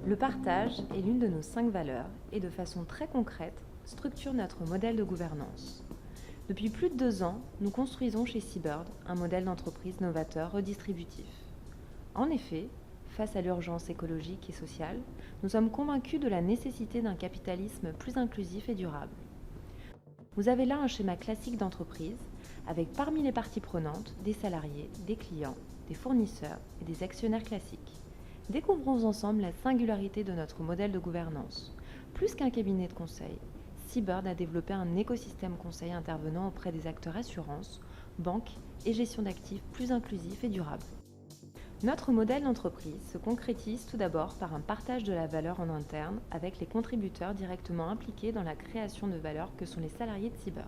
Le partage est l'une de nos 5 valeurs et de façon très concrète structure notre modèle de gouvernance. Depuis plus de 2 ans, nous construisons chez Seabird un modèle d'entreprise novateur redistributif. En effet, face à l'urgence écologique et sociale, nous sommes convaincus de la nécessité d'un capitalisme plus inclusif et durable. Vous avez là un schéma classique d'entreprise avec parmi les parties prenantes des salariés, des clients, des fournisseurs et des actionnaires classiques. Découvrons ensemble la singularité de notre modèle de gouvernance. Plus qu'un cabinet de conseil, Seabird a développé un écosystème conseil intervenant auprès des acteurs assurances, banques et gestion d'actifs plus inclusif et durable. Notre modèle d'entreprise se concrétise tout d'abord par un partage de la valeur en interne avec les contributeurs directement impliqués dans la création de valeur que sont les salariés de Seabird.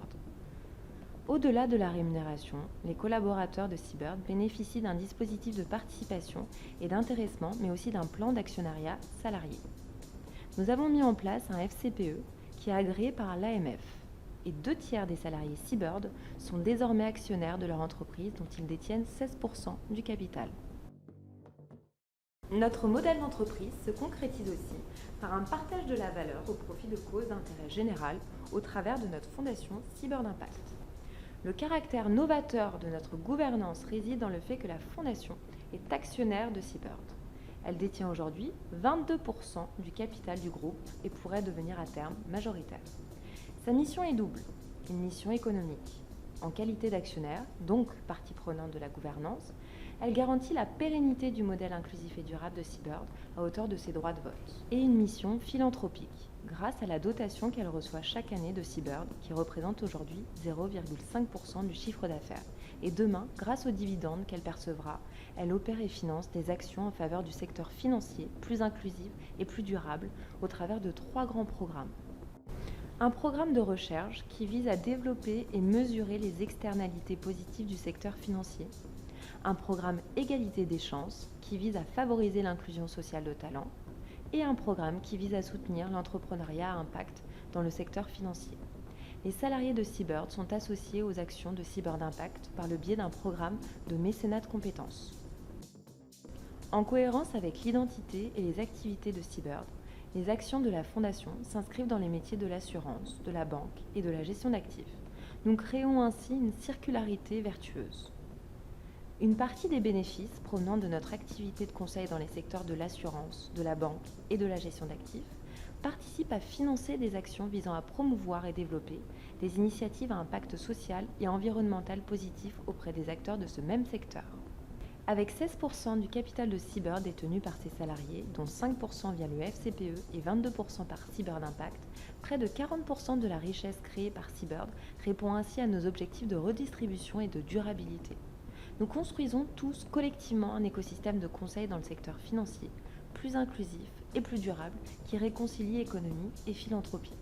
Au-delà de la rémunération, les collaborateurs de Seabird bénéficient d'un dispositif de participation et d'intéressement, mais aussi d'un plan d'actionnariat salarié. Nous avons mis en place un FCPE qui est agréé par l'AMF et 2/3 des salariés Seabird sont désormais actionnaires de leur entreprise dont ils détiennent 16% du capital. Notre modèle d'entreprise se concrétise aussi par un partage de la valeur au profit de causes d'intérêt général au travers de notre fondation Seabird Impact. Le caractère novateur de notre gouvernance réside dans le fait que la fondation est actionnaire de Seabird. Elle détient aujourd'hui 22% du capital du groupe et pourrait devenir à terme majoritaire. Sa mission est double, une mission économique. En qualité d'actionnaire, donc partie prenante de la gouvernance, elle garantit la pérennité du modèle inclusif et durable de Seabird à hauteur de ses droits de vote. Et une mission philanthropique, grâce à la dotation qu'elle reçoit chaque année de Seabird, qui représente aujourd'hui 0,5% du chiffre d'affaires. Et demain, grâce aux dividendes qu'elle percevra, elle opère et finance des actions en faveur du secteur financier plus inclusif et plus durable au travers de 3 grands programmes. Un programme de recherche qui vise à développer et mesurer les externalités positives du secteur financier. Un programme égalité des chances qui vise à favoriser l'inclusion sociale de talents. Et un programme qui vise à soutenir l'entrepreneuriat à impact dans le secteur financier. Les salariés de Seabird sont associés aux actions de Seabird Impact par le biais d'un programme de mécénat de compétences. En cohérence avec l'identité et les activités de Seabird, les actions de la Fondation s'inscrivent dans les métiers de l'assurance, de la banque et de la gestion d'actifs. Nous créons ainsi une circularité vertueuse. Une partie des bénéfices provenant de notre activité de conseil dans les secteurs de l'assurance, de la banque et de la gestion d'actifs participe à financer des actions visant à promouvoir et développer des initiatives à impact social et environnemental positif auprès des acteurs de ce même secteur. Avec 16% du capital de Seabird détenu par ses salariés, dont 5% via le FCPE et 22% par Seabird Impact, près de 40% de la richesse créée par Seabird répond ainsi à nos objectifs de redistribution et de durabilité. Nous construisons tous collectivement un écosystème de conseil dans le secteur financier, plus inclusif et plus durable, qui réconcilie économie et philanthropie.